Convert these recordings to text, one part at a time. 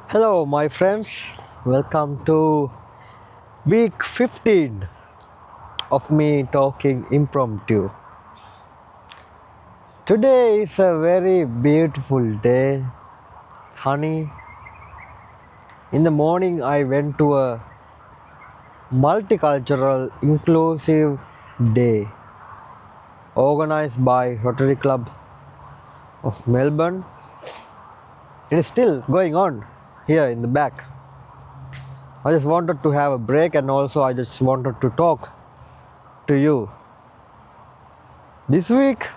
Hello, my friends. Welcome to week 15 of me talking impromptu. Today is a very beautiful day, sunny. In the morning, I went to a multicultural inclusive day organized by Rotary Club of Melbourne. It is still going on here in the back. I just wanted to have a break and also I just wanted to talk to you. This week,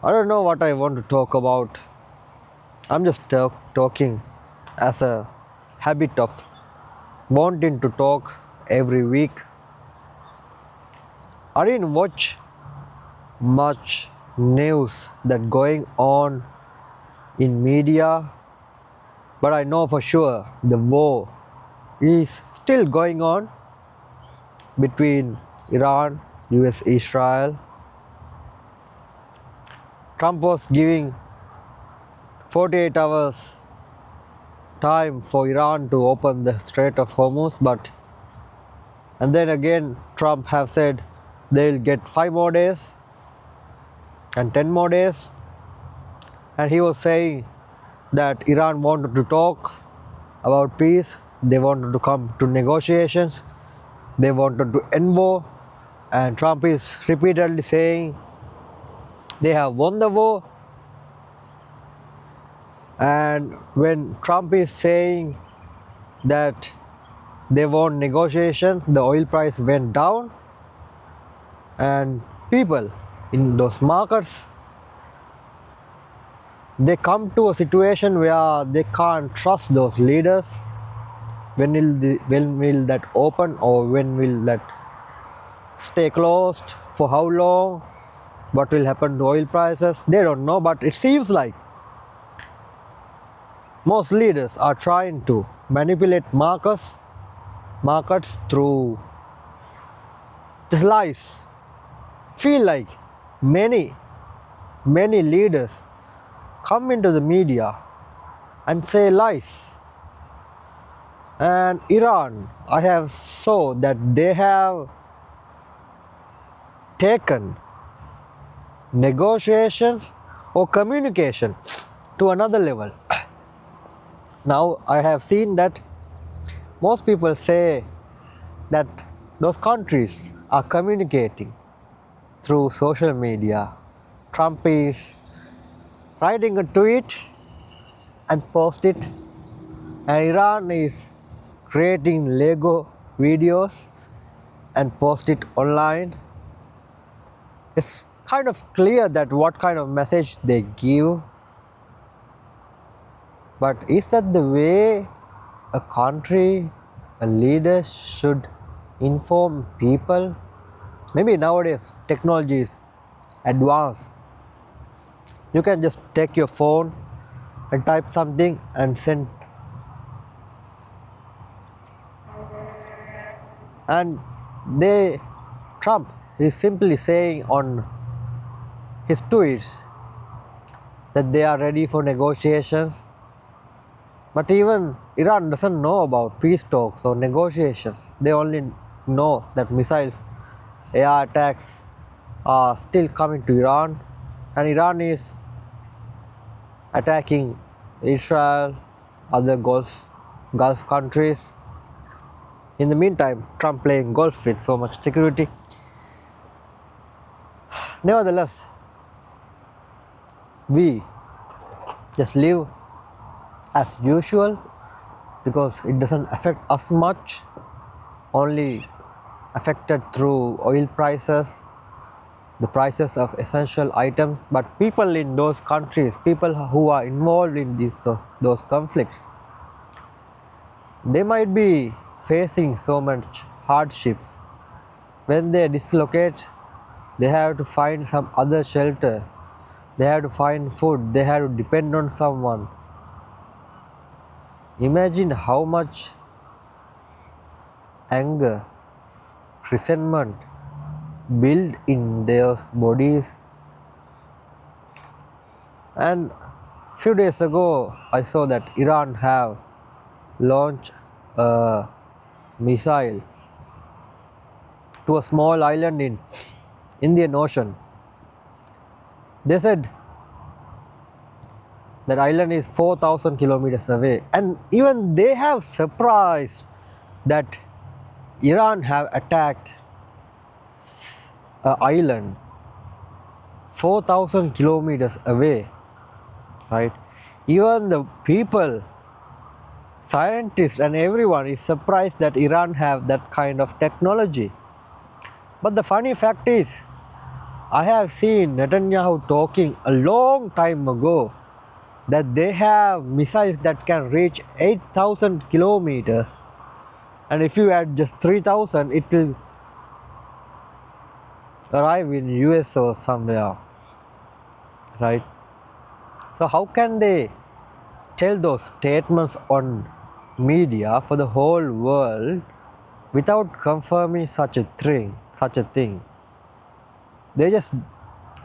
I don't know what I want to talk about. I'm just talking as a habit of wanting to talk every week. I didn't watch much news that going on in media, but I know for sure the war is still going on between Iran, US, Israel. Trump was giving 48 hours time for Iran to open the Strait of Hormuz, and then again Trump have said they'll get 5 more days and 10 more days, and he was saying that Iran wanted to talk about peace, they wanted to come to negotiations, they wanted to end war, and Trump is repeatedly saying they have won the war. And when Trump is saying that they want negotiation, the oil price went down, and people in those markets, they come to a situation where they can't trust those leaders. When will that open, or when will that stay closed? For how long? What will happen to oil prices? They don't know, but it seems like most leaders are trying to manipulate markets through these lies. Feel like many leaders come into the media and say lies. And Iran, I have saw that they have taken negotiations or communication to another level. Now I have seen that most people say that those countries are communicating through social media. Trump is writing a tweet and post it, and Iran is creating Lego videos and post it online. It's kind of clear that what kind of message they give. But is that the way a country, a leader should inform people? Maybe nowadays technology is advanced. You can just take your phone and type something and send. And Trump is simply saying on his tweets that they are ready for negotiations. But even Iran doesn't know about peace talks or negotiations. They only know that missiles, air attacks are still coming to Iran, and Iran is attacking Israel, other Gulf countries. In the meantime, Trump playing golf with so much security. Nevertheless, we just live as usual because it doesn't affect us much, only affected through oil prices, the prices of essential items. But people in those countries, people who are involved in those conflicts, they might be facing so much hardships. When they dislocate, they have to find some other shelter, they have to find food, they have to depend on someone. Imagine how much anger, resentment build in their bodies. And Few days ago, I saw that Iran have launched a missile to a small island in Indian Ocean. They said that island is 4,000 kilometers away, and even they have surprised that Iran have attacked an island 4,000 kilometers away, right? Even the people, scientists and everyone is surprised that Iran have that kind of technology. But the funny fact is, I have seen Netanyahu talking a long time ago that they have missiles that can reach 8,000 kilometers, and if you add just 3,000, it will arrive in US or somewhere, right? So how can they tell those statements on media for the whole world without confirming such a thing? They just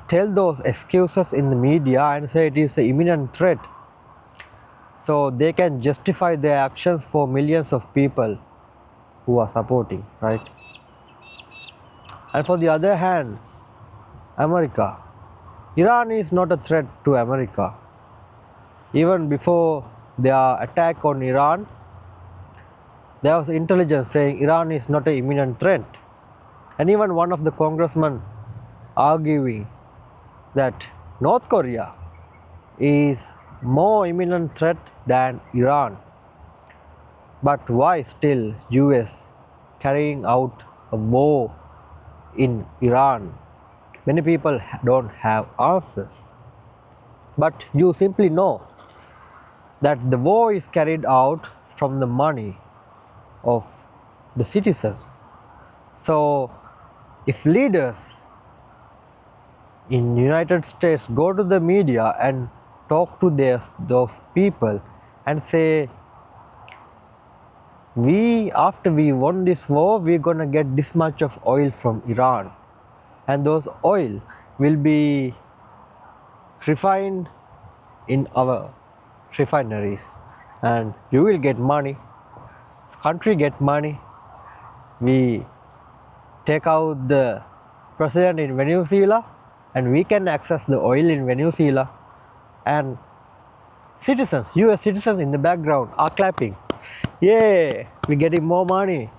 tell those excuses in the media and say it is an imminent threat, so they can justify their actions for millions of people who are supporting, right? And for the other hand, America. Iran is not a threat to America. Even before their attack on Iran, there was intelligence saying Iran is not an imminent threat. And even one of the congressmen arguing that North Korea is more imminent threat than Iran. But why still US carrying out a war in Iran? Many people don't have answers. But you simply know that the war is carried out from the money of the citizens. So if leaders in United States go to the media and talk to those people and say, after we won this war, we're gonna get this much of oil from Iran, and those oil will be refined in our refineries, and you will get money, country get money. We take out the president in Venezuela and we can access the oil in Venezuela, and citizens, US citizens in the background are clapping. Yay, we're getting more money.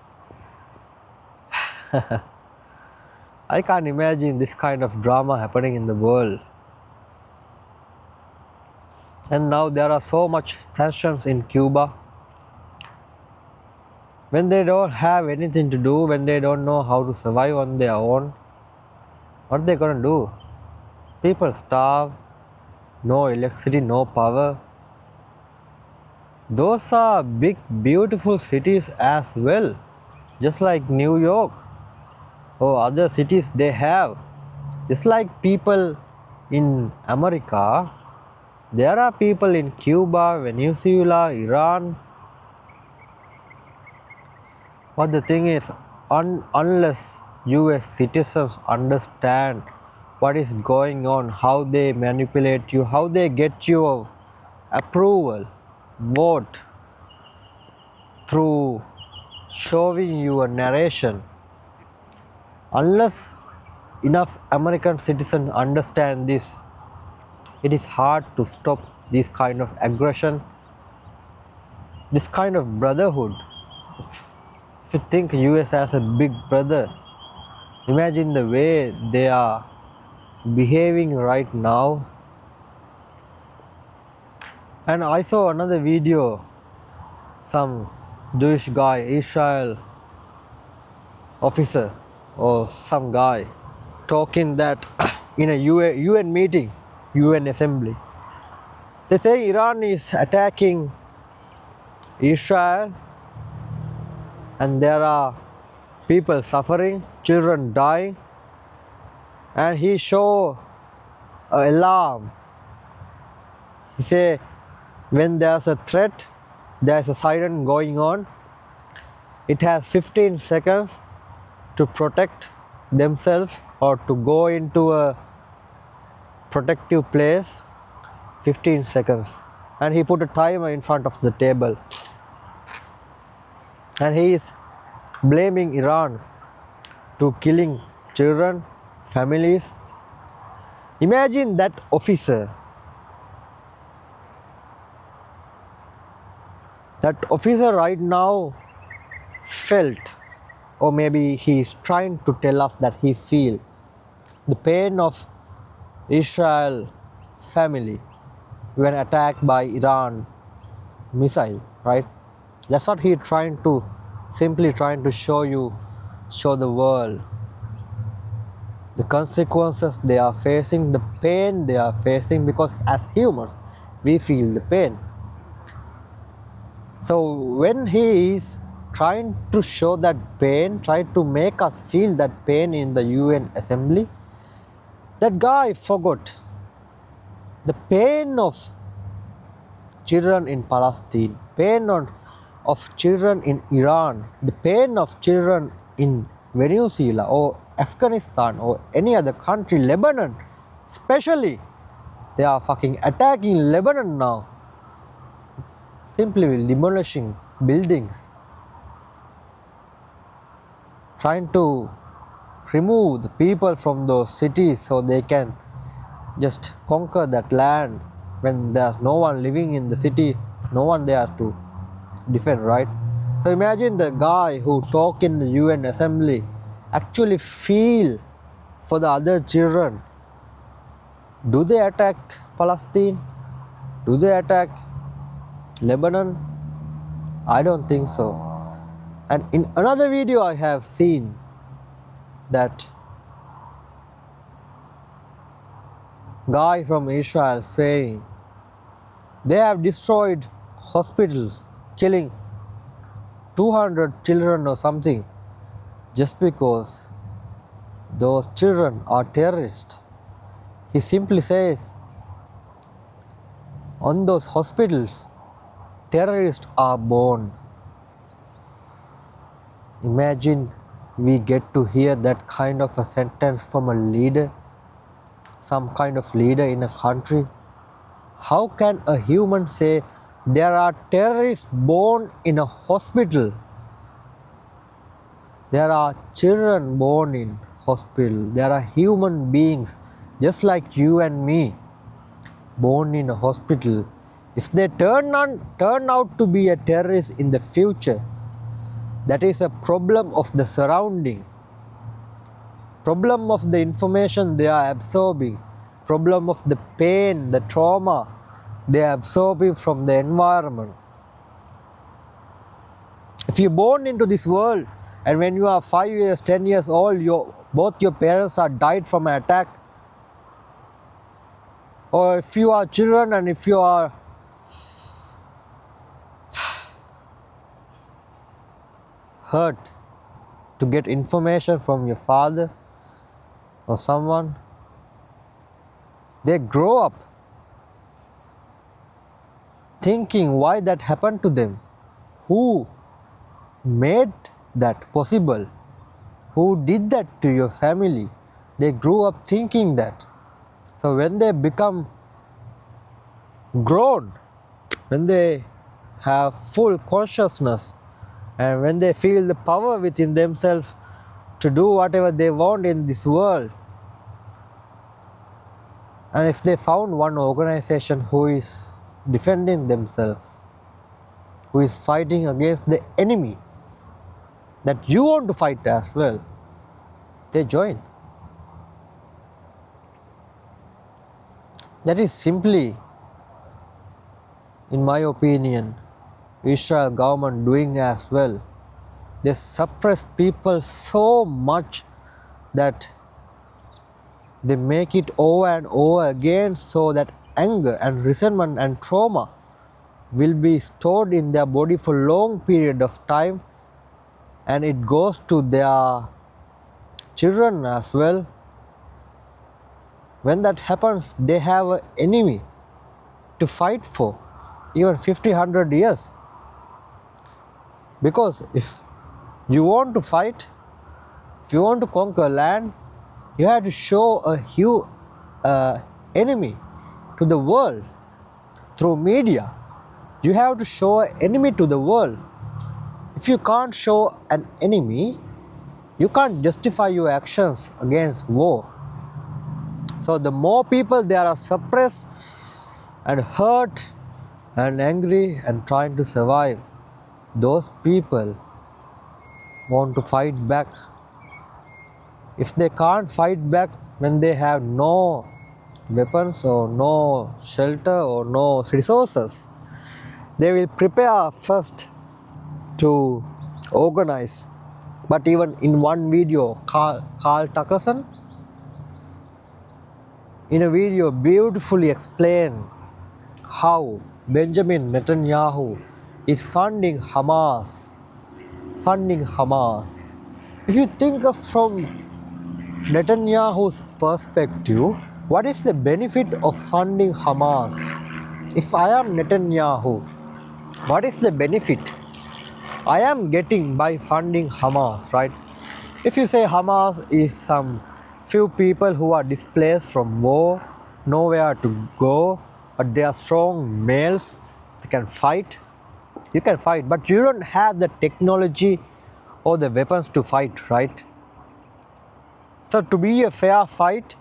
I can't imagine this kind of drama happening in the world. And now there are so much sanctions in Cuba. When they don't have anything to do, when they don't know how to survive on their own, what are they gonna do? People starve, no electricity, no power. Those are big, beautiful cities as well, just like New York or other cities they have. Just like people in America, there are people in Cuba, Venezuela, Iran. But the thing is, unless US citizens understand what is going on, how they manipulate you, how they get your approval, vote through showing you a narration, unless enough American citizens understand this, it is hard to stop this kind of aggression, this kind of brotherhood. If you think US as a big brother, imagine the way they are behaving right now. And I saw another video, some Jewish guy, Israel officer or some guy talking that in a UN meeting, UN assembly, they say Iran is attacking Israel and there are people suffering, children dying, and he show an alarm. He say when there's a threat, there's a siren going on, it has 15 seconds to protect themselves or to go into a protective place, 15 seconds. And he put a timer in front of the table. And he is blaming Iran to killing children, families. Imagine that officer. That officer right now felt, or maybe he is trying to tell us that he feel the pain of Israel family when attacked by Iran missile, right? That's what he simply trying to show the world the consequences they are facing, the pain they are facing, because as humans we feel the pain. So when he is trying to show that pain, try to make us feel that pain in the UN assembly, that guy forgot the pain of children in Palestine, pain of children in Iran, the pain of children in Venezuela or Afghanistan or any other country, Lebanon especially. They are fucking attacking Lebanon now, simply demolishing buildings, trying to remove the people from those cities so they can just conquer that land when there's no one living in the city, no one there to defend, right? So imagine the guy who talk in the UN assembly actually feel for the other children. Do they attack Palestine? Do they attack Lebanon? I don't think so. And in another video I have seen that guy from Israel saying they have destroyed hospitals, killing 200 children or something, just because those children are terrorists. He simply says on those hospitals terrorists are born. Imagine we get to hear that kind of a sentence from a leader, some kind of leader in a country. How can a human say there are terrorists born in a hospital? There are children born in hospital. There are human beings just like you and me born in a hospital. If they turn out to be a terrorist in the future, that is a problem of the surrounding, problem of the information they are absorbing, problem of the pain, the trauma they are absorbing from the environment. If you're born into this world and when you are 5 years, 10 years old, both your parents are died from an attack, or if you are children and if you are hurt to get information from your father or someone, they grow up thinking why that happened to them, who made that possible, who did that to your family. They grew up thinking that. So when they become grown, when they have full consciousness and when they feel the power within themselves to do whatever they want in this world, and if they found one organization who is defending themselves, who is fighting against the enemy that you want to fight as well, they join. That is simply, in my opinion, Israel government doing as well. They suppress people so much that they make it over and over again, so that anger and resentment and trauma will be stored in their body for long period of time, and it goes to their children as well. When that happens, they have an enemy to fight for, even 50, 100 years. Because if you want to fight, if you want to conquer land, you have to show a huge enemy to the world through media. You have to show an enemy to the world. If you can't show an enemy, you can't justify your actions against war. So the more people they are suppressed and hurt and angry and trying to survive, those people want to fight back. If they can't fight back when they have no weapons or no shelter or no resources, they will prepare first to organize. But even in one video, Carl Tuckerson, in a video beautifully explained how Benjamin Netanyahu is funding Hamas. If you think of from Netanyahu's perspective, what is the benefit of funding Hamas? If I am Netanyahu, what is the benefit I am getting by funding Hamas, right? If you say Hamas is some few people who are displaced from war, nowhere to go, but they are strong males, they can fight. You can fight, but you don't have the technology or the weapons to fight, right? So to be a fair fight,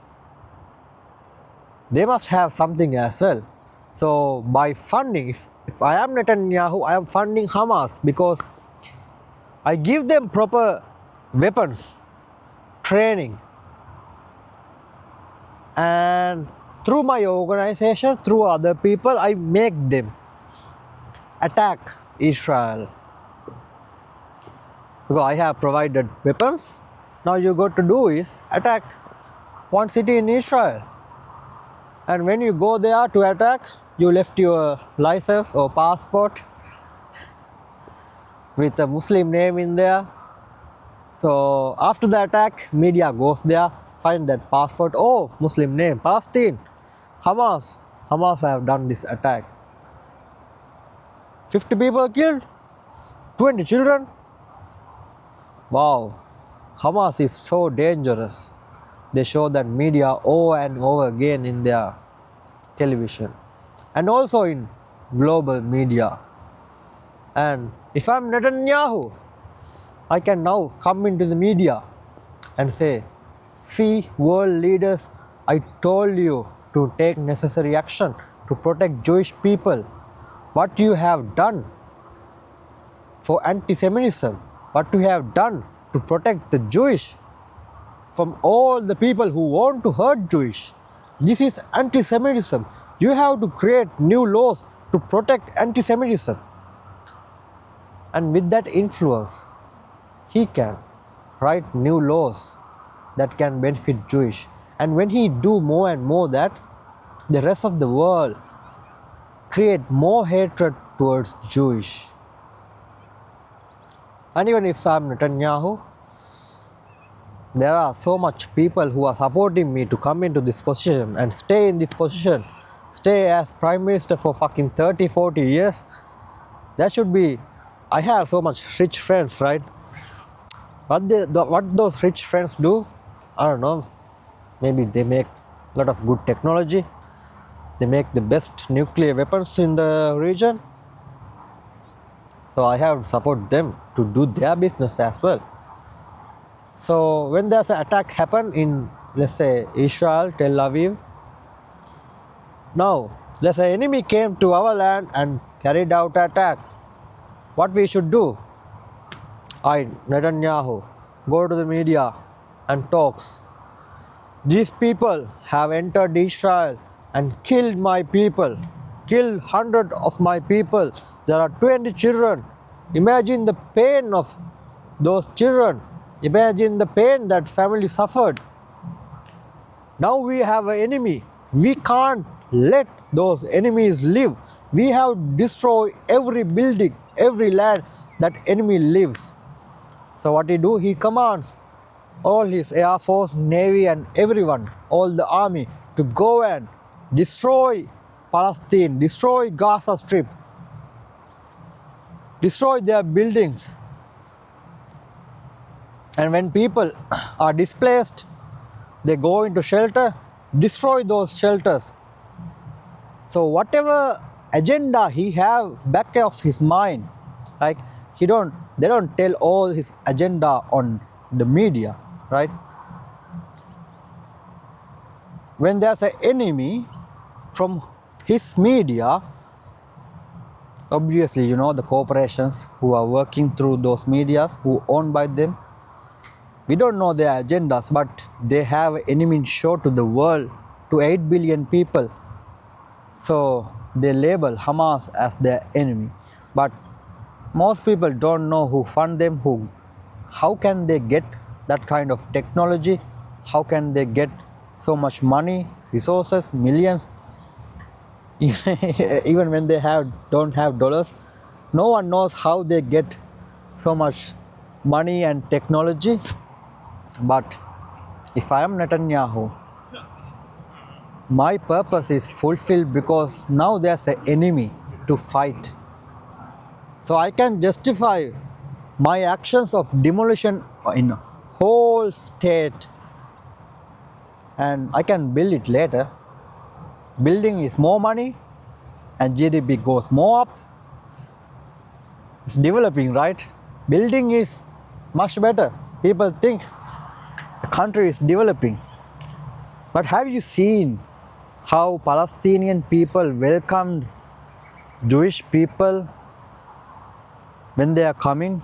they must have something as well. So by funding, if I am Netanyahu, I am funding Hamas because I give them proper weapons, training, and through my organization, through other people, I make them attack Israel. Because I have provided weapons, now you got to do is attack one city in Israel. And when you go there to attack, you left your license or passport with a Muslim name in there. So after the attack, media goes there, find that passport, oh, Muslim name, Palestine, Hamas have done this attack. 50 people killed, 20 children. Wow, Hamas is so dangerous. They show that media over and over again in their television and also in global media. And if I'm Netanyahu, I can now come into the media and say, see, world leaders, I told you to take necessary action to protect Jewish people. What you have done for anti-Semitism, what you have done to protect the Jewish from all the people who want to hurt Jewish. This is anti-Semitism. You have to create new laws to protect anti-Semitism. And with that influence, he can write new laws that can benefit Jewish. And when he do more and more that, the rest of the world create more hatred towards Jewish. And even if I'm Netanyahu, there are so much people who are supporting me to come into this position and stay in this position, stay as Prime Minister for fucking 30, 40 years. That should be, I have so much rich friends, right? What those rich friends do, I don't know. Maybe they make a lot of good technology. They make the best nuclear weapons in the region. So I have to support them to do their business as well. So when there's an attack happen in, let's say, Israel, Tel Aviv, now let's say enemy came to our land and carried out attack. What we should do? I, Netanyahu, go to the media and talks. These people have entered Israel and killed my people, killed 100 of my people. There are 20 children. Imagine the pain of those children. Imagine the pain that family suffered. Now we have an enemy. We can't let those enemies live. We have to destroy every building, every land that enemy lives. So what he do? He commands all his Air Force, Navy and everyone, all the army to go and destroy Palestine, destroy Gaza Strip, destroy their buildings. And when people are displaced, they go into shelter, destroy those shelters. So whatever agenda he have back of his mind. Like they don't tell all his agenda on the media, right? When there's an enemy from his media, obviously the corporations who are working through those medias, who owned by them, we don't know their agendas, but they have enemy show to the world, to 8 billion people. So they label Hamas as their enemy. But most people don't know who fund them, how can they get that kind of technology, how can they get so much money, resources, millions. Even when they don't have dollars, no one knows how they get so much money and technology. But if I am Netanyahu, my purpose is fulfilled because now there's an enemy to fight. So I can justify my actions of demolition in a whole state, and I can build it later. Building is more money and GDP goes more up. It's developing, right? Building is much better. People think the country is developing. But have you seen how Palestinian people welcomed Jewish people when they are coming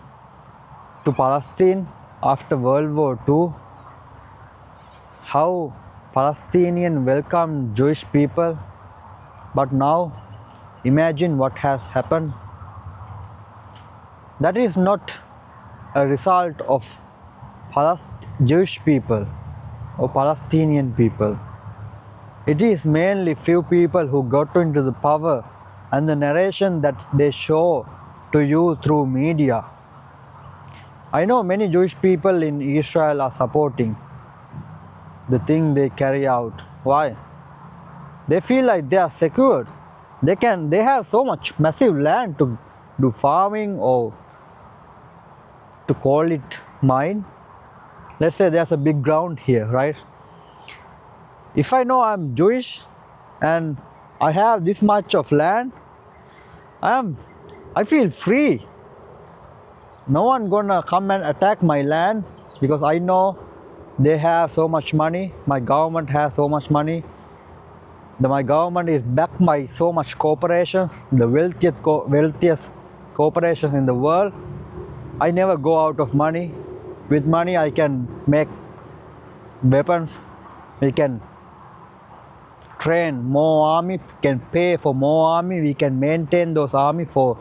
to Palestine after World War II? How Palestinians welcomed Jewish people, but now imagine what has happened. That is not a result of Jewish people or Palestinian people. It is mainly few people who got into the power and the narration that they show to you through media. I know many Jewish people in Israel are supporting the thing they carry out. Why? They feel like they are secured. They have so much massive land to do farming or to call it mine. Let's say there's a big ground here, right? If I know I'm Jewish and I have this much of land, I feel free. No one gonna come and attack my land because I know they have so much money. My government has so much money. My government is backed by so much corporations, the wealthiest corporations in the world. I never go out of money. With money I can make weapons. We can train more army, can pay for more army. We can maintain those army for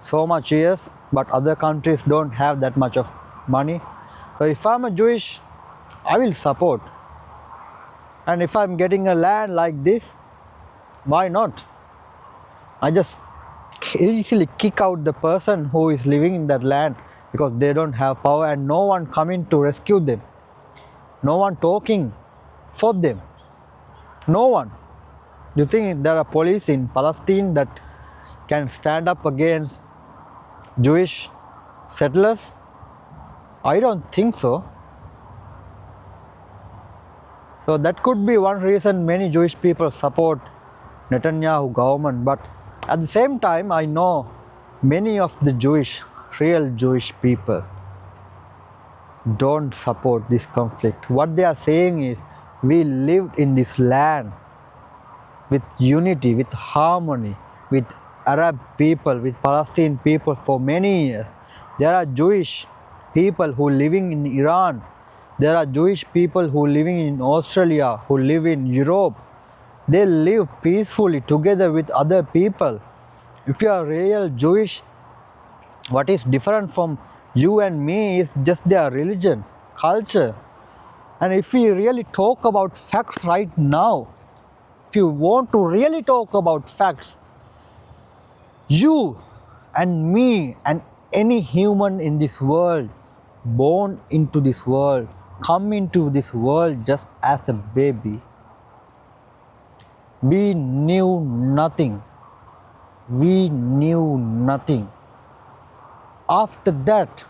so much years. But other countries don't have that much of money. So if I'm a Jewish, I will support. And if I'm getting a land like this, why not? I just easily kick out the person who is living in that land because they don't have power and no one coming to rescue them. No one talking for them. No one. Do you think there are police in Palestine that can stand up against Jewish settlers? I don't think so. So that could be one reason many Jewish people support Netanyahu government. But at the same time, I know many of the real Jewish people don't support this conflict. What they are saying is, we lived in this land with unity, with harmony, with Arab people, with Palestinian people for many years. There are Jewish people who living in Iran. There are Jewish people who living in Australia, who live in Europe. They live peacefully together with other people. If you are real Jewish, what is different from you and me is just their religion, culture. And if we really talk about facts right now, if you want to really talk about facts, you and me and any human in this world, born into this world, come into this world just as a baby. We knew nothing. We knew nothing. After that,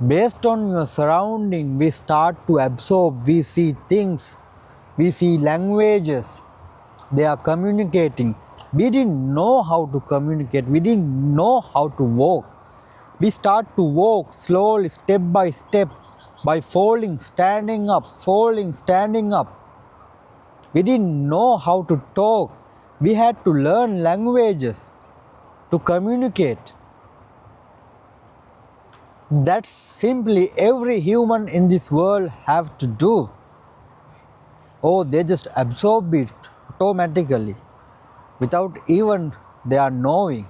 based on your surrounding, we start to absorb, we see things, we see languages, they are communicating. We didn't know how to communicate. We didn't know how to walk. We start to walk slowly, step by step, by falling, standing up, falling, standing up. We didn't know how to talk. We had to learn languages to communicate. That's simply every human in this world have to do. Oh, they just absorb it automatically without even they are knowing.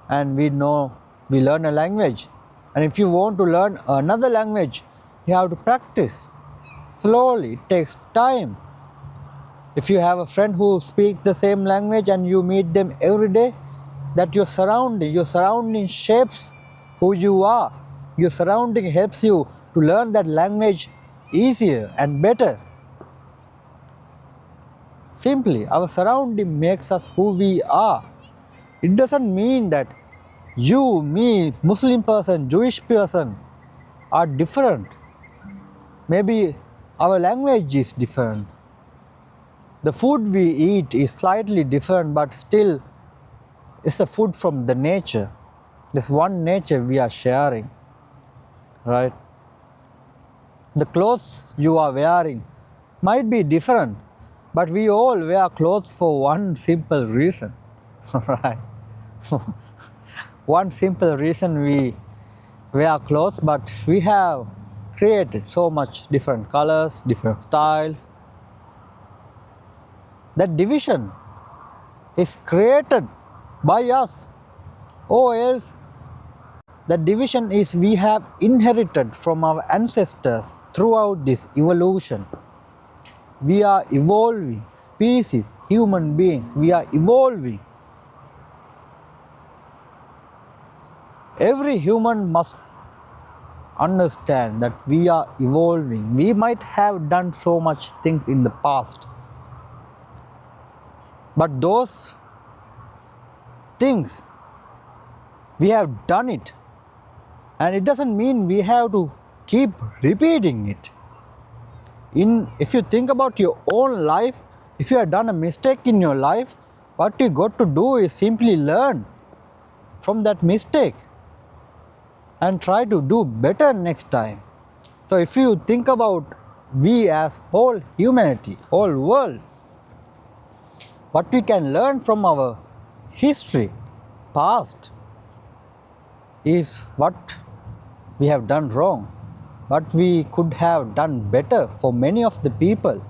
And we learn a language. And if you want to learn another language, you have to practice slowly. It takes time. If you have a friend who speaks the same language and you meet them every day, that your surrounding shapes who you are. Your surrounding helps you to learn that language easier and better. Simply, our surrounding makes us who we are. It doesn't mean that you, me, Muslim person, Jewish person are different. Maybe our language is different. The food we eat is slightly different, but still it's a food from the nature. This one nature we are sharing, right? The clothes you are wearing might be different, but we all wear clothes for one simple reason, right? One simple reason we wear clothes, but we have created so much different colors, different styles. That division is created by us, or else the division is we have inherited from our ancestors throughout this evolution. We are evolving species, human beings, we are evolving. Every human must understand that we are evolving. We might have done so much things in the past, but those things we have done it, and it doesn't mean we have to keep repeating it. If you think about your own life, if you have done a mistake in your life, what you got to do is simply learn from that mistake and try to do better next time. So if you think about we as whole humanity, whole world, what we can learn from our history, past, is what we have done wrong, what we could have done better for many of the people.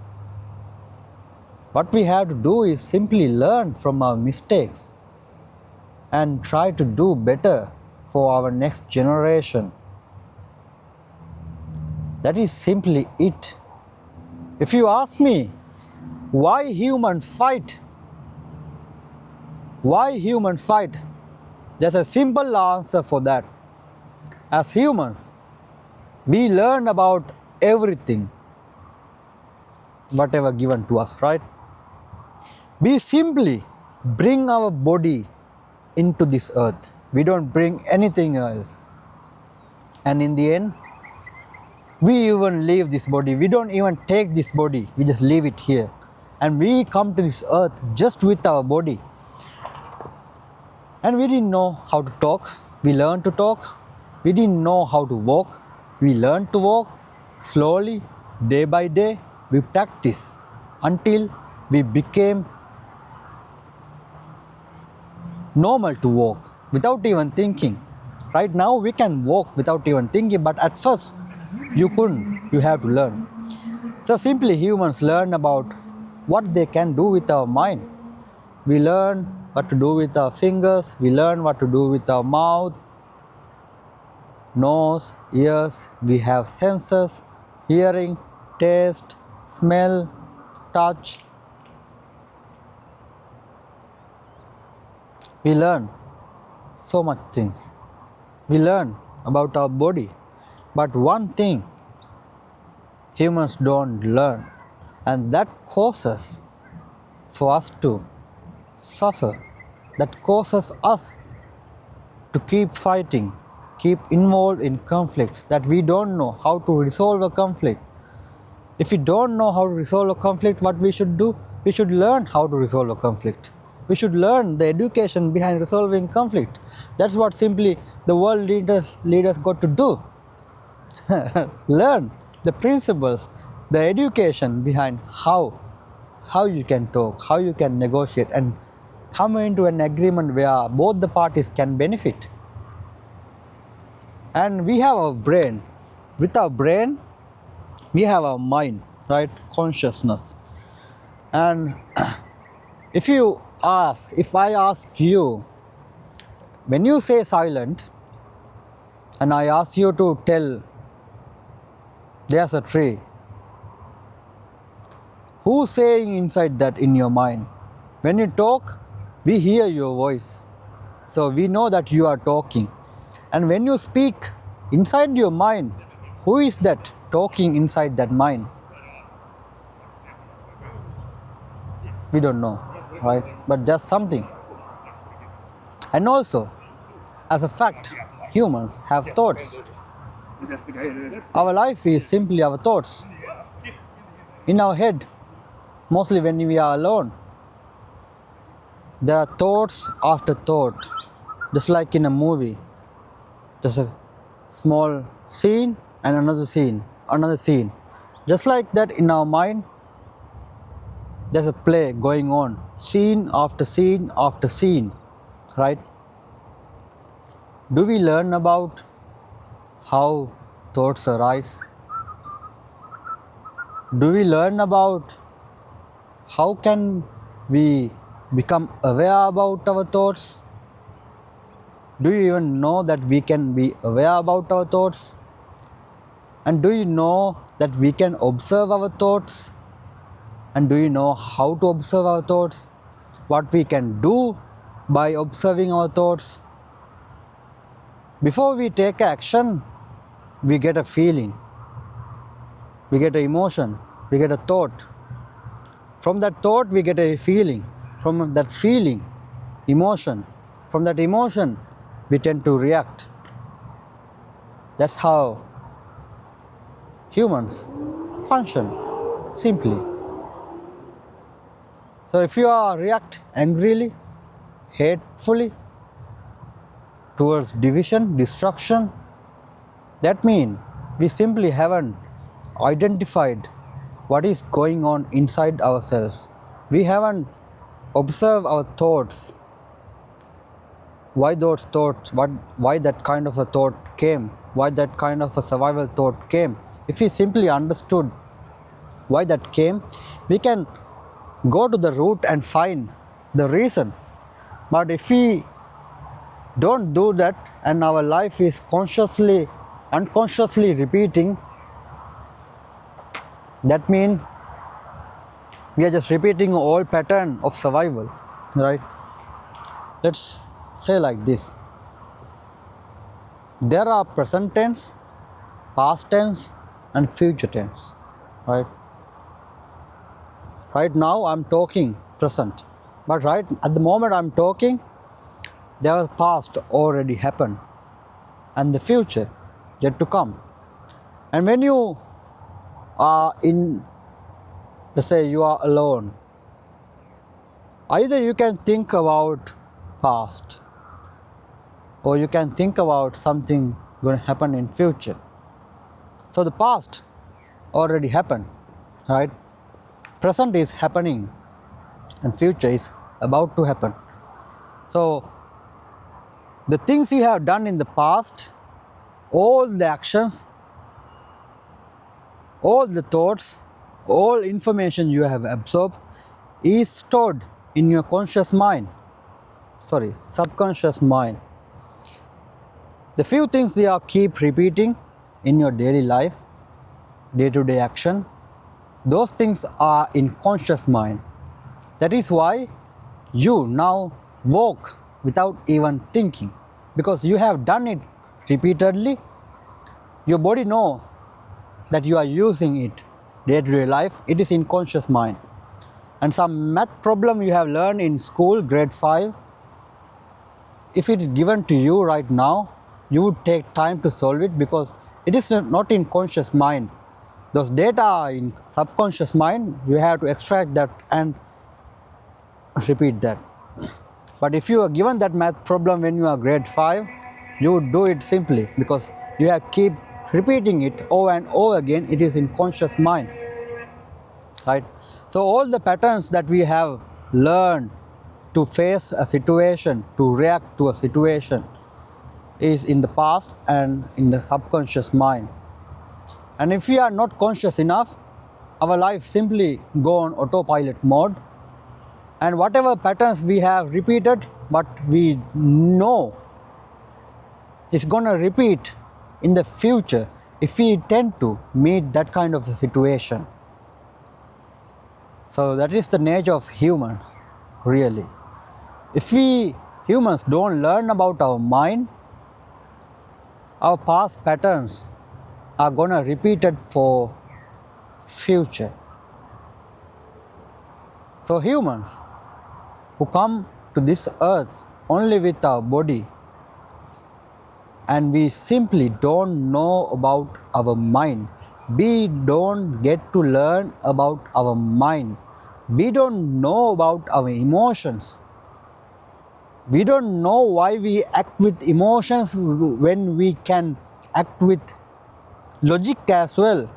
What we have to do is simply learn from our mistakes and try to do better for our next generation. That is simply it. If you ask me why humans fight, there's a simple answer for that. As humans, we learn about everything, whatever given to us, right? We simply bring our body into this earth. We don't bring anything else. And in the end, we even leave this body. We don't even take this body. We just leave it here. And we come to this earth just with our body. And we didn't know how to talk. We learned to talk. We didn't know how to walk. We learned to walk slowly, day by day. We practiced until we became normal to walk without even thinking. Right now we can walk without even thinking, but at first you couldn't. You have to learn. So simply humans learn about what they can do with our mind. We learn what to do with our fingers. We learn what to do with our mouth, nose, ears. We have senses, hearing, taste, smell, touch. We learn so much things. We learn about our body. But one thing humans don't learn, and that causes for us to suffer. That causes us to keep fighting, keep involved in conflicts that we don't know how to resolve a conflict. If we don't know how to resolve a conflict, what we should do? We should learn how to resolve a conflict. We should learn the education behind resolving conflict. That's what simply the world leaders got to do. Learn the principles, the education behind how you can talk, how you can negotiate and come into an agreement where both the parties can benefit. And we have our brain. With our brain, we have our mind, right? Consciousness. And if I ask you, when you say silent, and I ask you to tell there's a tree, who's saying inside that in your mind? When you talk, we hear your voice. So we know that you are talking. And when you speak inside your mind, who is that talking inside that mind? We don't know, right? But there's something. And also, as a fact, humans have thoughts. Our life is simply our thoughts. In our head, mostly when we are alone, there are thoughts after thought, just like in a movie. There's a small scene and another scene. Just like that in our mind, there's a play going on, scene after scene after scene, right? Do we learn about how thoughts arise? Do we learn about how can we become aware about our thoughts? Do you even know that we can be aware about our thoughts? And do you know that we can observe our thoughts? And do you know how to observe our thoughts? What we can do by observing our thoughts? Before we take action, we get a feeling, we get an emotion, we get a thought. From that thought, we get a feeling. From that feeling, emotion. From that emotion, we tend to react. That's how humans function, simply. So if you react angrily, hatefully, towards division, destruction, that means we simply haven't identified what is going on inside ourselves. We haven't observed our thoughts. Why those thoughts? Why that kind of a thought came? Why that kind of a survival thought came? If we simply understood why that came, we can go to the root and find the reason. But if we don't do that and our life is unconsciously repeating, that means we are just repeating an old pattern of survival, right? Let's say like this. There are present tense, past tense and future tense, right? Right now I'm talking present, but right at the moment I'm talking, the past already happened and the future yet to come. And when you are let's say you are alone, either you can think about past or you can think about something going to happen in future. So the past already happened, right? Present is happening and future is about to happen. So the things you have done in the past, all the actions, all the thoughts, all information you have absorbed is stored in your subconscious mind. The few things you keep repeating in your daily life, day-to-day action, those things are in conscious mind. That is why you now walk without even thinking, because you have done it repeatedly. Your body knows that you are using it day-to-day life. It is in conscious mind. And some math problem you have learned in school, grade 5, if it is given to you right now, you would take time to solve it because it is not in conscious mind. Those data are in subconscious mind. You have to extract that and repeat that. But if you are given that math problem when you are grade 5, you would do it simply because you have keep repeating it over and over again. It is in conscious mind, right? So all the patterns that we have learned to face a situation, to react to a situation, is in the past and in the subconscious mind. And if we are not conscious enough, our life simply go on autopilot mode, and whatever patterns we have repeated, what we know is gonna repeat in the future if we tend to meet that kind of a situation. So that is the nature of humans, really. If we humans don't learn about our mind, our past patterns are gonna repeat it for future. So humans who come to this earth only with our body, and we simply don't know about our mind. We don't get to learn about our mind. We don't know about our emotions. We don't know why we act with emotions when we can act with logic as well,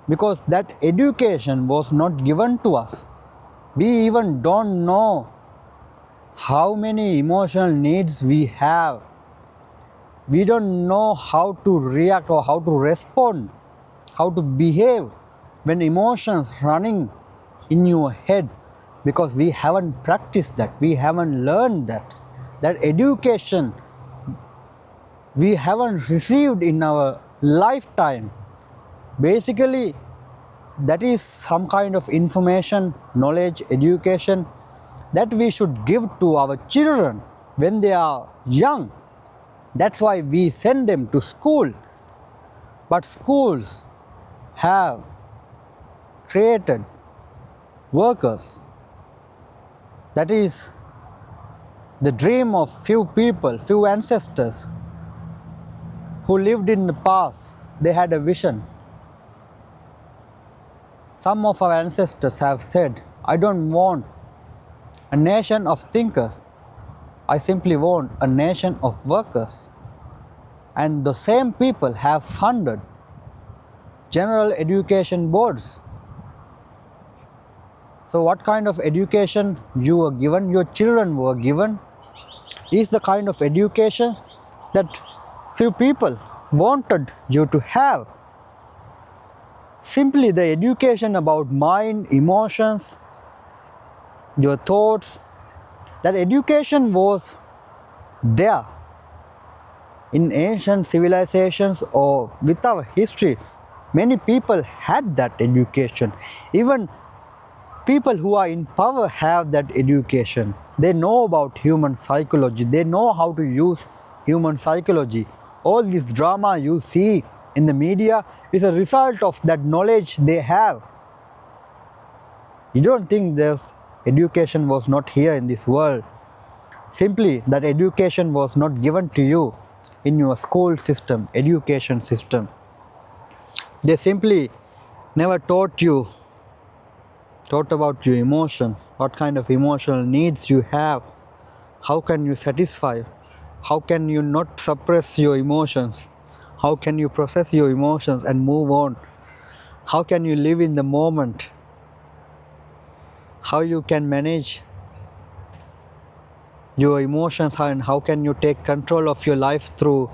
because that education was not given to us. We even don't know how many emotional needs we have. We don't know how to react or how to respond, how to behave when emotions running in your head, because we haven't practiced that, we haven't learned that. That education we haven't received in our lifetime. Basically, that is some kind of information, knowledge, education that we should give to our children when they are young. That's why we send them to school. But schools have created workers. That is the dream of few people, few ancestors who lived in the past. They had a vision. Some of our ancestors have said, I don't want a nation of thinkers. I simply want a nation of workers. And the same people have funded general education boards. So what kind of education you were given, your children were given, is the kind of education that few people wanted you to have. Simply the education about mind, emotions, your thoughts, that education was there in ancient civilizations or with our history. Many people had that education. Even people who are in power have that education. They know about human psychology. They know how to use human psychology. All this drama you see in the media is a result of that knowledge they have. You don't think this education was not here in this world. Simply that education was not given to you in your school system, education system. They simply never taught about your emotions, what kind of emotional needs you have, how can you satisfy, how can you not suppress your emotions, how can you process your emotions and move on, how can you live in the moment, how you can manage your emotions, and how can you take control of your life through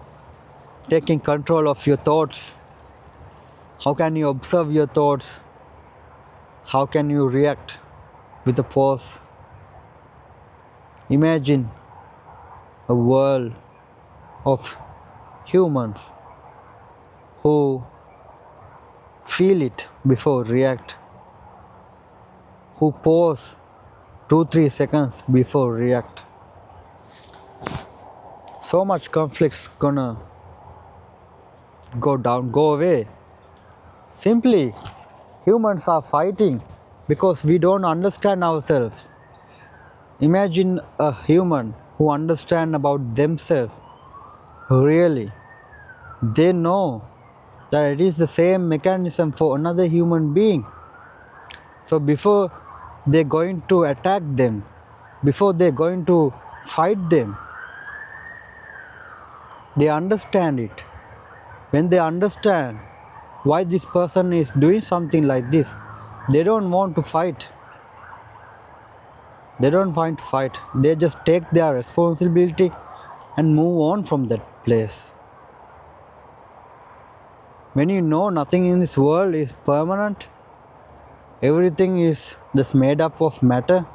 taking control of your thoughts, how can you observe your thoughts, how can you react with a pause. Imagine a world of humans who feel it before react, who pause 2-3 seconds before react. So much conflicts gonna go down, go away. Simply humans are fighting because we don't understand ourselves. Imagine a human who understands about themselves. Really, they know that it is the same mechanism for another human being. So before they're going to attack them, before they're going to fight them. They understand it. When they understand why this person is doing something like this, they don't want to fight. They don't want to fight. They just take their responsibility and move on from that place. When you know nothing in this world is permanent, everything is just made up of matter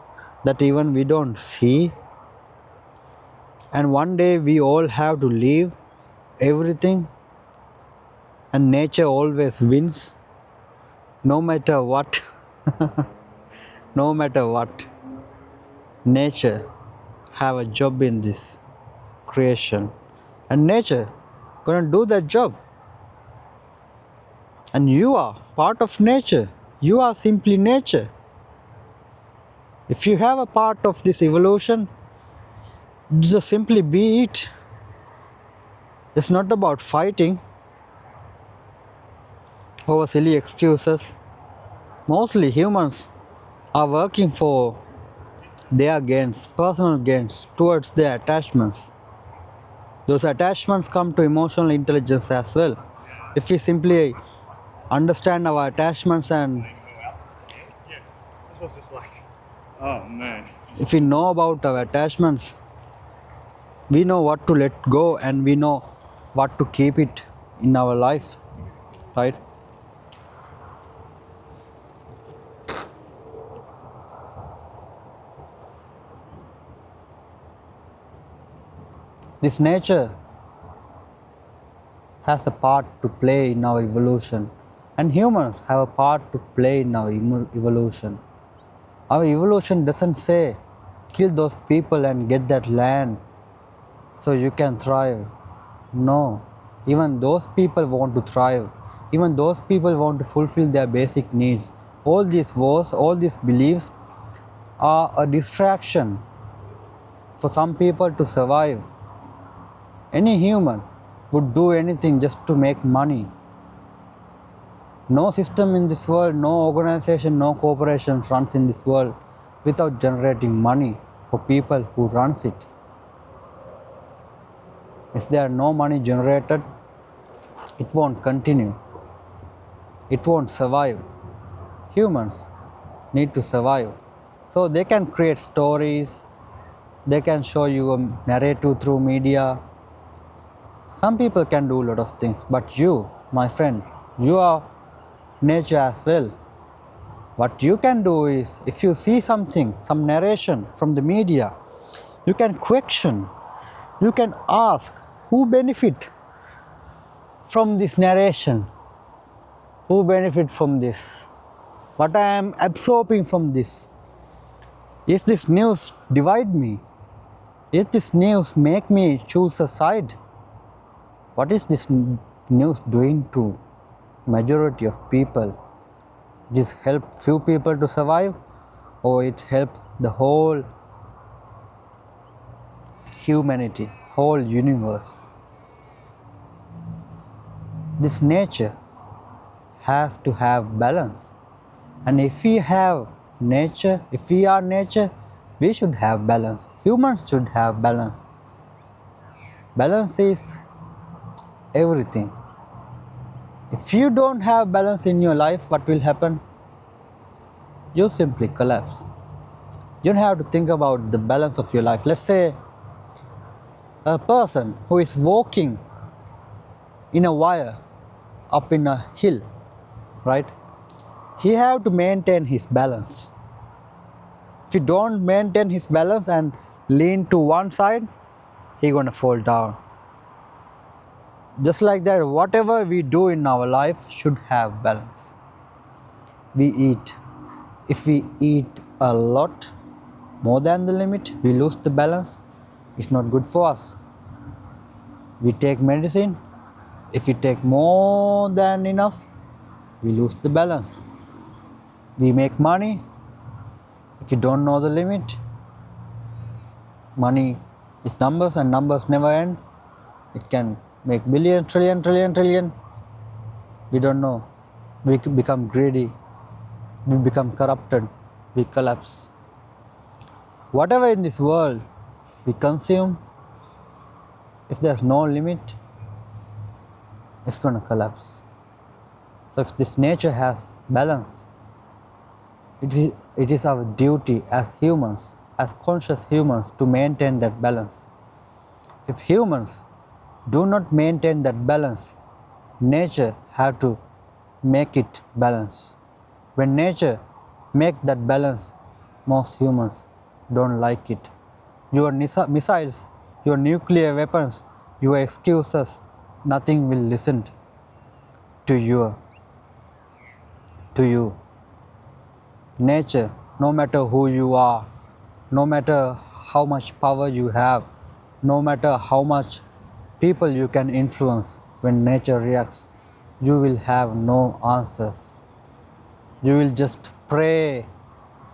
that even we don't see. And one day we all have to leave everything, and nature always wins, no matter what. No matter what. Nature have a job in this creation, and nature gonna do that job. And you are part of nature. You are simply nature. If you have a part of this evolution, just simply be it. It's not about fighting over silly excuses. Mostly humans are working for their gains, personal gains, towards their attachments. Those attachments come to emotional intelligence as well. If we simply understand our attachments, and Oh man. if we know about our attachments, we know what to let go and we know what to keep it in our life, right? This nature has a part to play in our evolution, and humans have a part to play in our evolution. Our evolution doesn't say kill those people and get that land so you can thrive. No, even those people want to thrive. Even those people want to fulfill their basic needs. All these wars, all these beliefs are a distraction for some people to survive. Any human would do anything just to make money. No system in this world, no organization, no corporation runs in this world without generating money for people who runs it. If there are no money generated, it won't continue. It won't survive. Humans need to survive. So they can create stories, they can show you a narrative through media. Some people can do a lot of things, but you, my friend, you are nature as well. What you can do is, if you see something, some narration from the media, you can question, you can ask, who benefit from this narration? Who benefit from this? What I am absorbing from this? Is this news divide me? Is this news make me choose a side? What is this news doing to majority of people? It is help few people to survive, or it help the whole humanity, whole universe? This nature has to have balance, and if we have nature, if we are nature, we should have balance. Humans should have balance. Balance is everything. If you don't have balance in your life, what will happen? You simply collapse. You don't have to think about the balance of your life. Let's say a person who is walking in a wire up in a hill, right? He have to maintain his balance. If he don't maintain his balance and lean to one side, he gonna fall down. Just like that, whatever we do in our life should have balance. We eat. If we eat a lot, more than the limit, we lose the balance. It's not good for us. We take medicine. If we take more than enough, we lose the balance. We make money. If you don't know the limit, money is numbers and numbers never end. It can make billion, trillion. We don't know. We become greedy. We become corrupted. We collapse. Whatever in this world we consume, if there's no limit, it's going to collapse. So if this nature has balance, it is our duty as humans, as conscious humans, to maintain that balance. If humans do not maintain that balance, nature have to make it balance. When nature make that balance, most humans don't like it. Your missiles, your nuclear weapons, your excuses, nothing will listen to you. Nature, no matter who you are, no matter how much power you have, no matter how much people you can influence, when nature reacts, you will have no answers. You will just pray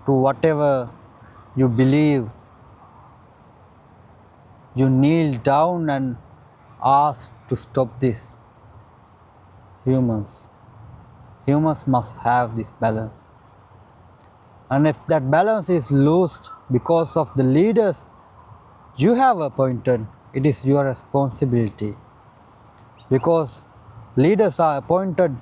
to whatever you believe. You kneel down and ask to stop this. Humans must have this balance. And if that balance is lost because of the leaders you have appointed, it is your responsibility. Because leaders are appointed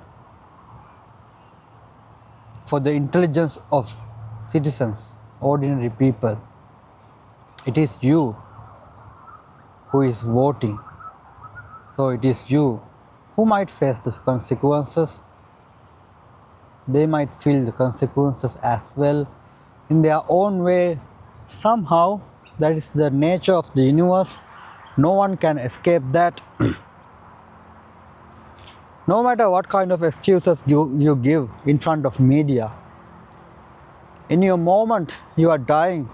for the intelligence of citizens, ordinary people. It is you who is voting. So it is you who might face the consequences. They might feel the consequences as well in their own way. Somehow, that is the nature of the universe. No one can escape that. No matter what kind of excuses you give in front of media, in your moment you are dying,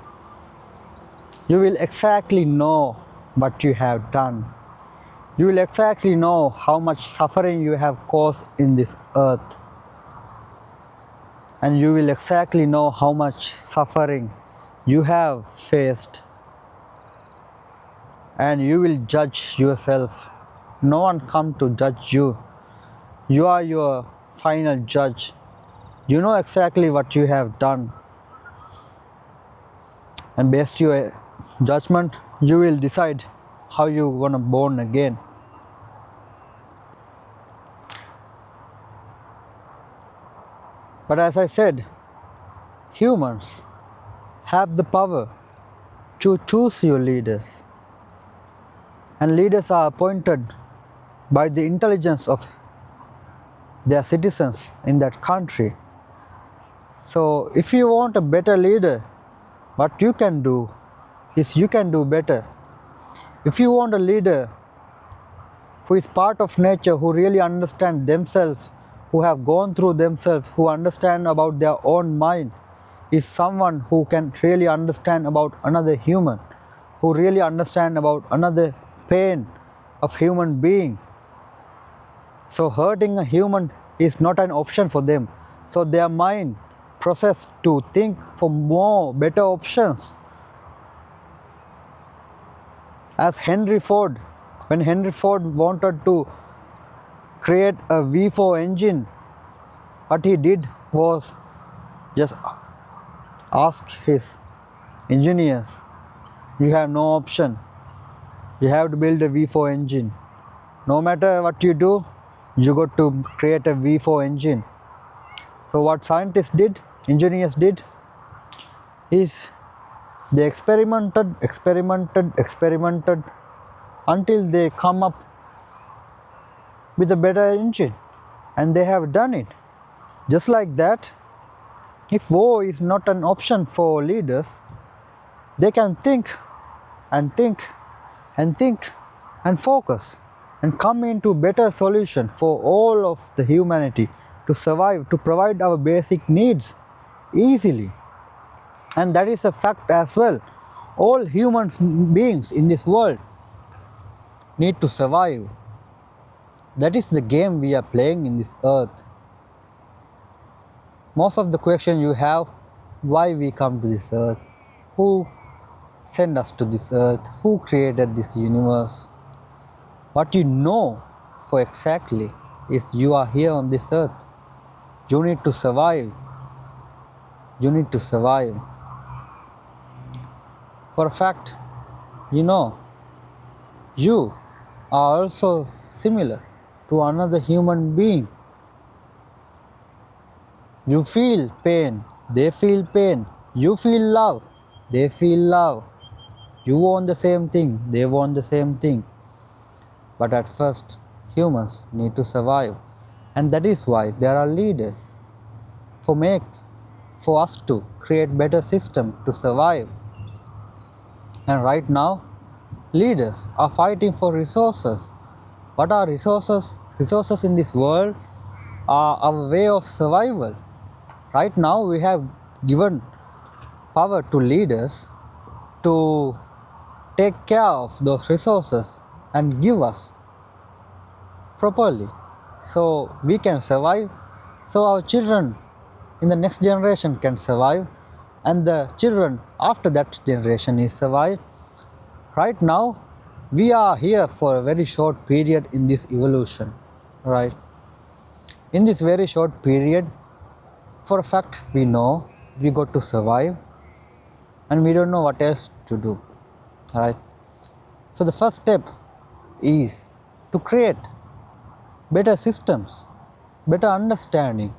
you will exactly know what you have done. You will exactly know how much suffering you have caused in this earth. And you will exactly know how much suffering you have faced. And you will judge yourself. No one come to judge you. You are your final judge. You know exactly what you have done. And based on your judgment, you will decide how you wanna born again. But as I said, humans have the power to choose your leaders. And leaders are appointed by the intelligence of their citizens in that country. So if you want a better leader, what you can do is you can do better. If you want a leader who is part of nature, who really understand themselves, who have gone through themselves, who understand about their own mind, is someone who can really understand about another human, who really understand about another pain of human being. So hurting a human is not an option for them. So their mind process to think for more better options. As Henry Ford, when Henry Ford wanted to create a V4 engine, what he did was just ask his engineers, you have no option. You have to build a V4 engine. No matter what you do, you got to create a V4 engine. So what scientists did, engineers did, is they experimented until they come up with a better engine, and they have done it. Just like that, if war is not an option for leaders, they can think and focus and come into better solution for all of the humanity to survive, to provide our basic needs easily. And that is a fact as well. All human beings in this world need to survive. That is the game we are playing in this earth. Most of the question you have, why we come to this earth? Who sent us to this earth? Who created this universe? What you know for exactly is you are here on this earth. You need to survive. You need to survive. For a fact, you know, you are also similar to another human being. You feel pain, they feel pain. You feel love, they feel love. You want the same thing, they want the same thing. But at first, humans need to survive. And that is why there are leaders for us to create better system to survive. And right now, leaders are fighting for resources. What are resources? Resources in this world are our way of survival. Right now, we have given power to leaders to take care of those resources and give us properly so we can survive, so our children in the next generation can survive, and the children after that generation is survive. Right now, we are here for a very short period in this evolution, right? In this very short period, for a fact, we know we got to survive and we don't know what else to do, right? So the first step is to create better systems, better understanding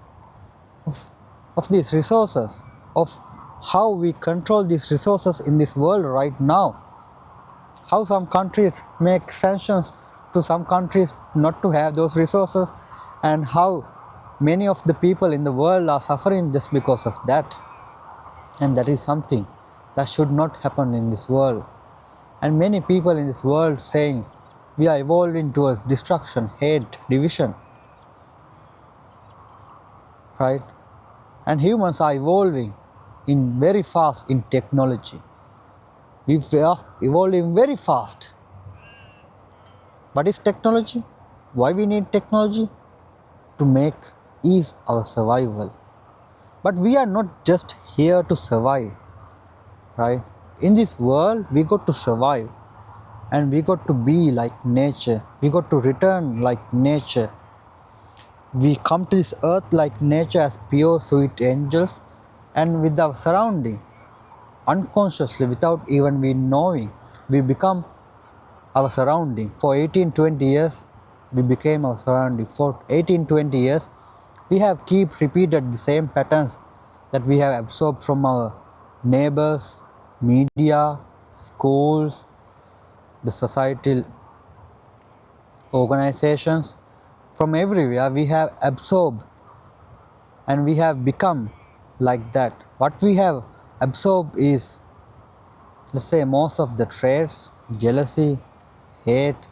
of these resources, of how we control these resources in this world right now. How some countries make sanctions to some countries not to have those resources, and how many of the people in the world are suffering just because of that. And that is something that should not happen in this world. And many people in this world saying we are evolving towards destruction, hate, division, right? And humans are evolving in very fast in technology. We are evolving very fast. What is technology? Why we need technology? To make ease our survival. But we are not just here to survive, right? In this world, we got to survive, and we got to be like nature. We got to return like nature. We come to this earth like nature as pure, sweet angels, and with our surrounding, unconsciously, without even we knowing, we become our surrounding. For 18-20 years, we became our surrounding. For 18-20 years, we have keep repeated the same patterns that we have absorbed from our neighbors, media, schools, the societal organizations. From everywhere we have absorbed and we have become like that. What we have absorbed is, let's say, most of the traits: jealousy, hate,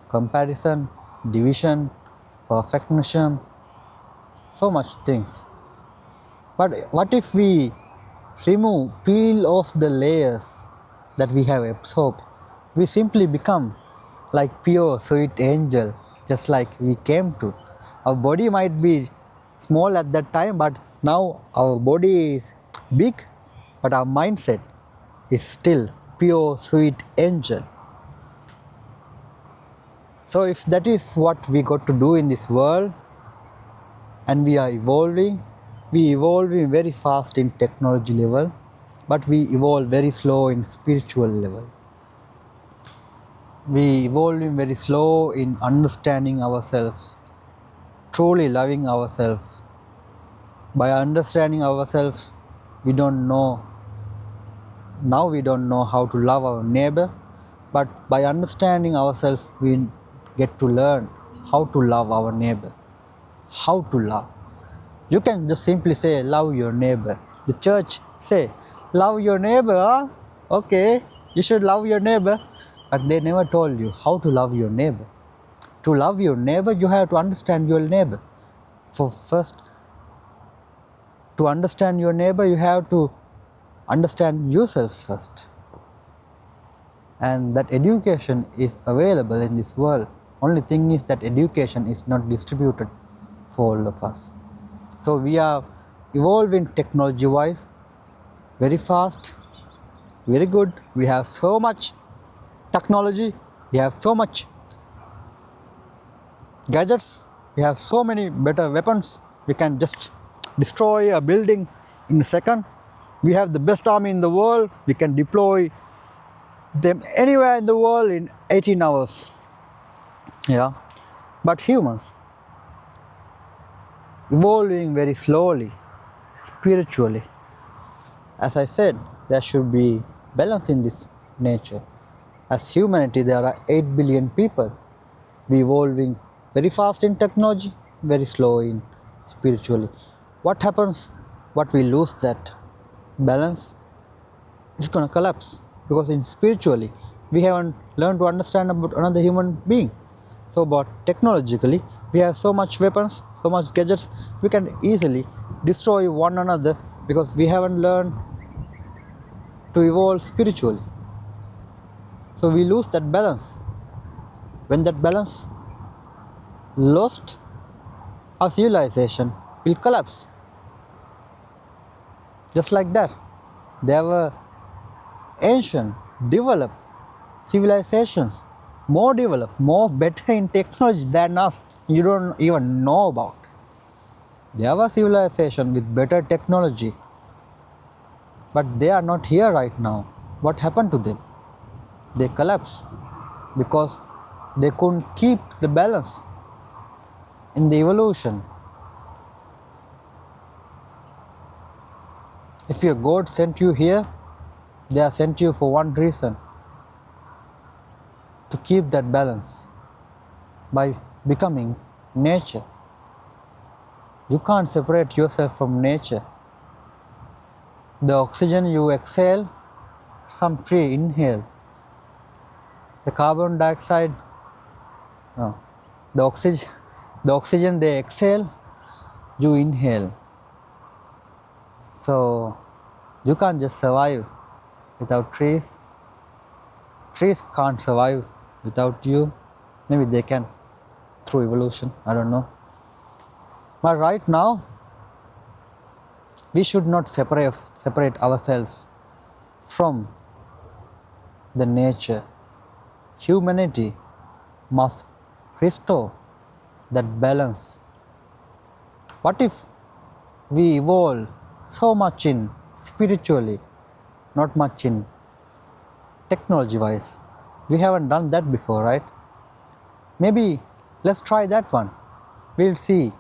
comparison, division, perfectionism, so much things. But what if we peel off the layers that we have absorbed? We simply become like pure sweet angel, just like we came to. Our body might be small at that time, but now our body is big, but our mindset is still pure sweet angel. So if that is what we got to do in this world, and we are evolving, we evolving very fast in technology level, but we evolve very slow in spiritual level. We evolving very slow in understanding ourselves, truly loving ourselves. By understanding ourselves, we don't know how to love our neighbor, but by understanding ourselves, we get to learn how to love our neighbor. How to love. You can just simply say, love your neighbor. The church say, love your neighbor. Huh? Okay, you should love your neighbor. But they never told you how to love your neighbor. To love your neighbor, you have to understand your neighbor. For first, to understand your neighbor, you have to understand yourself first. And that education is available in this world. Only thing is that education is not distributed for all of us. So we are evolving technology wise very fast, very good. We have so much technology, we have so much gadgets, we have so many better weapons. We can just destroy a building in a second. We have the best army in the world. We can deploy them anywhere in the world in 18 hours. Yeah, but humans evolving very slowly, spiritually. As I said, there should be balance in this nature. As humanity, there are 8 billion people. We evolving very fast in technology, very slow in spiritually. What happens? What we lose that balance? It's gonna collapse because in spiritually we haven't learned to understand about another human being. So, but technologically, we have so much weapons, so much gadgets, we can easily destroy one another because we haven't learned to evolve spiritually. So we lose that balance. When that balance lost, our civilization will collapse. Just like that. There were ancient, developed civilizations, more developed, more better in technology than us. You don't even know about. There were civilizations with better technology, but they are not here right now. What happened to them? They collapsed because they couldn't keep the balance in the evolution. If your God sent you here, they are sent you for one reason: to keep that balance by becoming nature. You can't separate yourself from nature. The oxygen you exhale, some tree inhale. The carbon dioxide, no, the oxygen they exhale, you inhale. So you can't just survive without trees. Trees can't survive without you. Maybe they can through evolution, I don't know. But right now, we should not separate ourselves from the nature. Humanity must restore that balance. What if we evolve so much in spiritually, not much in technology wise? We haven't done that before, right? Maybe let's try that one. We'll see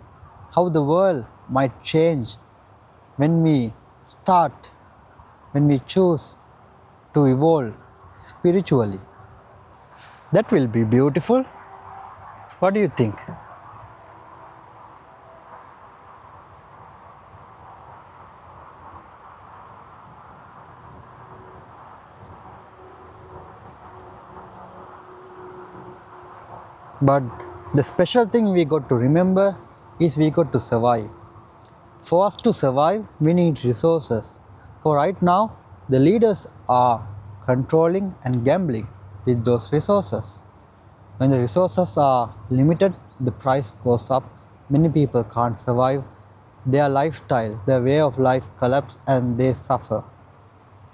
how the world might change when we choose to evolve spiritually. That will be beautiful. What do you think? But the special thing we got to remember is we got to survive. For us to survive, we need resources. For right now, the leaders are controlling and gambling with those resources. When the resources are limited, the price goes up. Many people can't survive. Their lifestyle, their way of life collapse and they suffer.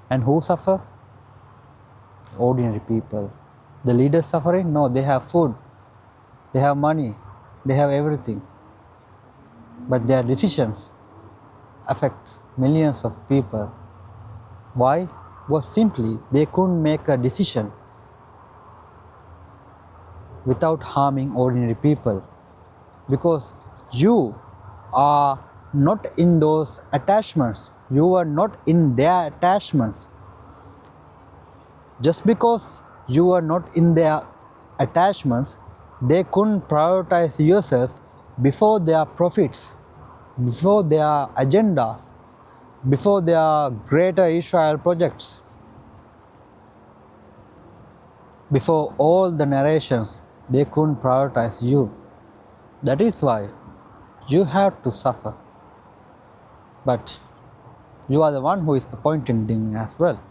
And who suffer? Ordinary people. The leaders suffering? No, they have food. They have money, they have everything, but their decisions affect millions of people. Why? Was simply they couldn't make a decision without harming ordinary people, because you are not in those attachments, you are not in their attachments. Just because you are not in their attachments, they couldn't prioritize yourself before their profits, before their agendas, before their greater Israel projects, before all the narrations. They couldn't prioritize you. That is why you have to suffer. But you are the one who is appointing them as well.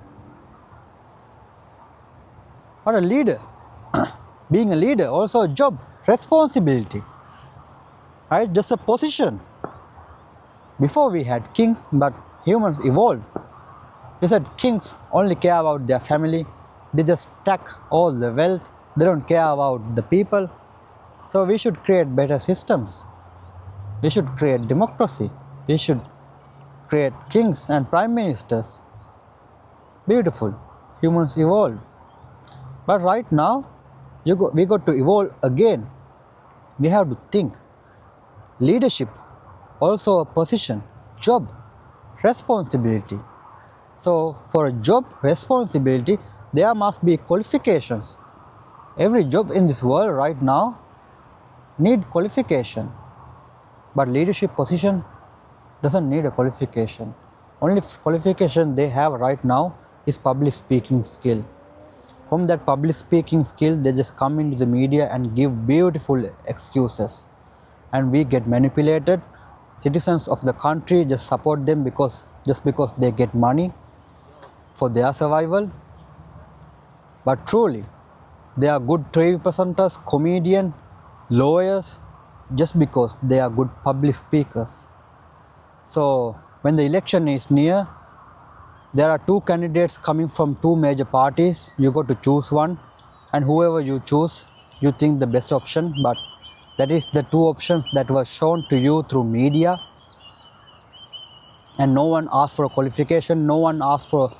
What a leader! Being a leader, also a job, responsibility, right? Just a position. Before we had kings, but humans evolved. We said kings only care about their family. They just stack all the wealth. They don't care about the people. So we should create better systems. We should create democracy. We should create kings and prime ministers. Beautiful. Humans evolved. But right now, we got to evolve again. We have to think. Leadership, also a position, job, responsibility. So for a job responsibility, there must be qualifications. Every job in this world right now need qualification. But leadership position doesn't need a qualification. Only qualification they have right now is public speaking skill. From that public speaking skill, they just come into the media and give beautiful excuses. And we get manipulated. Citizens of the country just support them just because they get money for their survival. But truly, they are good TV presenters, comedians, lawyers, just because they are good public speakers. So when the election is near, there are two candidates coming from two major parties. You got to choose one, and whoever you choose, you think the best option, but that is the two options that were shown to you through media, and no one asked for a qualification, no one asked for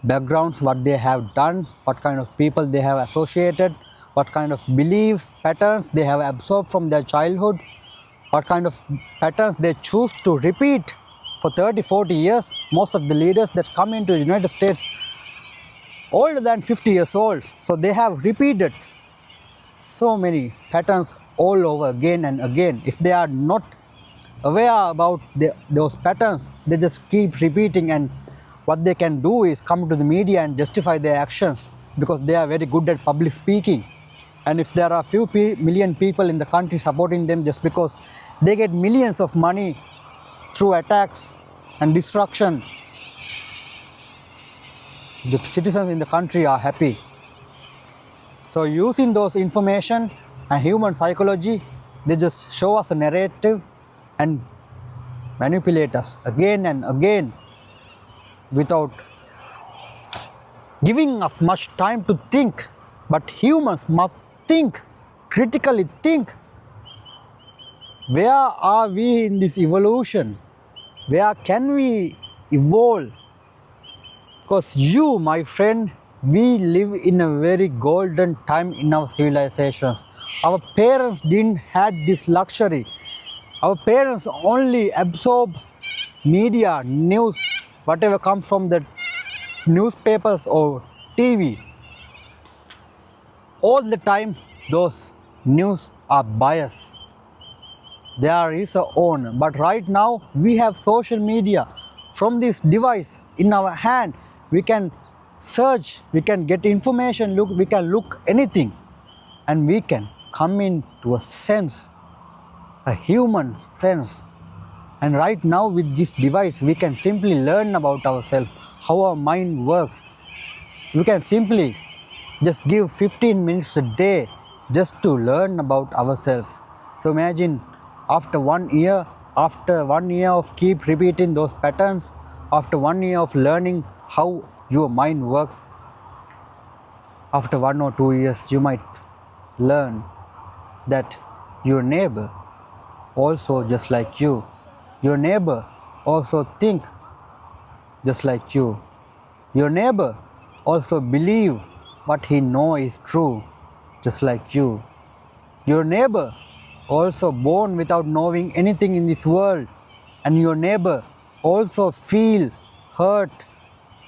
backgrounds, what they have done, what kind of people they have associated, what kind of beliefs, patterns they have absorbed from their childhood, what kind of patterns they choose to repeat for 30-40 years. Most of the leaders that come into the United States older than 50 years old, so they have repeated so many patterns all over again and again. If they are not aware about those patterns, they just keep repeating, and what they can do is come to the media and justify their actions because they are very good at public speaking. And if there are few million people in the country supporting them just because they get millions of money through attacks and destruction, the citizens in the country are happy. So using those information and human psychology, they just show us a narrative and manipulate us again and again without giving us much time to think. But humans must think, critically think. Where are we in this evolution? Where can we evolve? Because you, my friend, we live in a very golden time in our civilizations. Our parents didn't have this luxury. Our parents only absorb media, news, whatever comes from the newspapers or TV. All the time, those news are biased. There is a own. But right now, we have social media. From this device in our hand, we can search, we can get information, we can look anything, and we can come into a sense, a human sense. And right now with this device, we can simply learn about ourselves, how our mind works. We can simply just give 15 minutes a day just to learn about ourselves. So imagine after 1 year of keep repeating those patterns, after 1 year of learning how your mind works, after 1 or 2 years, you might learn that your neighbor also just like you. Your neighbor also think just like you. Your neighbor also believe what he know is true just like you. Your neighbor also born without knowing anything in this world, and your neighbor also feel hurt.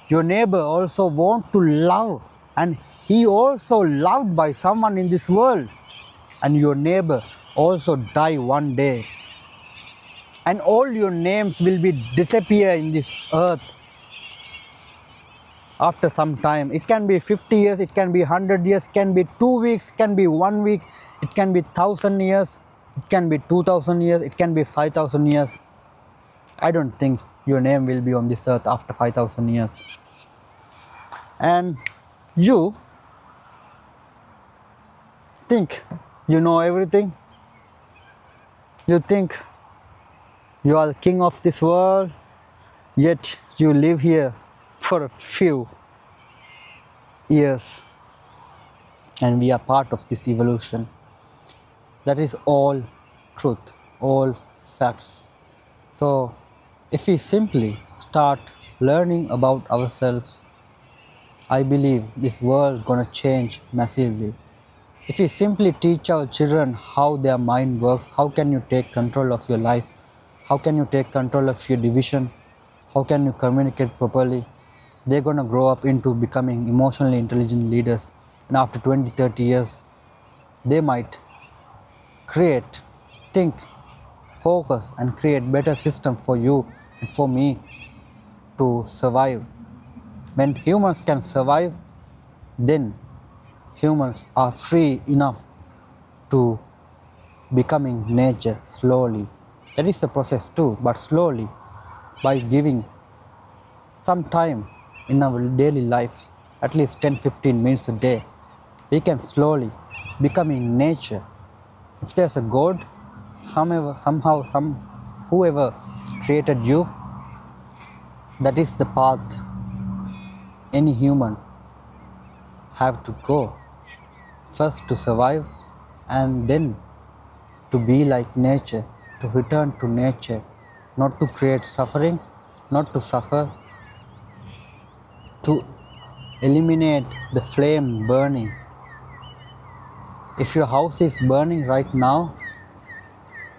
Your neighbor also want to love, and he also loved by someone in this world, and your neighbor also die one day, and all your names will be disappear in this earth after some time. It can be 50 years, it can be 100 years, can be 2 weeks, can be 1 week, it can be 1,000 years, it can be 2,000 years, it can be 5,000 years. I don't think your name will be on this earth after 5,000 years. And you think you know everything. You think you are the king of this world, yet you live here for a few years, and we are part of this evolution. That is all truth, all facts. So if we simply start learning about ourselves I believe this world gonna change massively. If we simply teach our children how their mind works, how can you take control of your life? How can you take control of your division? How can you communicate properly? They're gonna grow up into becoming emotionally intelligent leaders. And after 20, 30 years, they might create, think, focus, and create better system for you and for me to survive. When humans can survive, then humans are free enough to becoming nature slowly. That is the process too, but slowly, by giving some time in our daily lives, at least 10-15 minutes a day, we can slowly becoming nature. If there's a God, whoever created you, that is the path any human have to go. First to survive and then to be like nature, to return to nature, not to create suffering, not to suffer, to eliminate the flame burning. If your house is burning right now,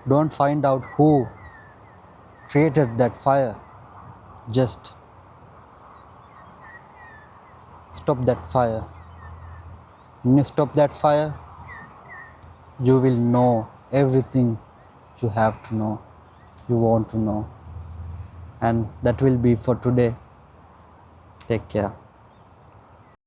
don't find out who created that fire. Just stop that fire. When you stop that fire, you will know everything you have to know, you want to know. And that will be for today. Take care.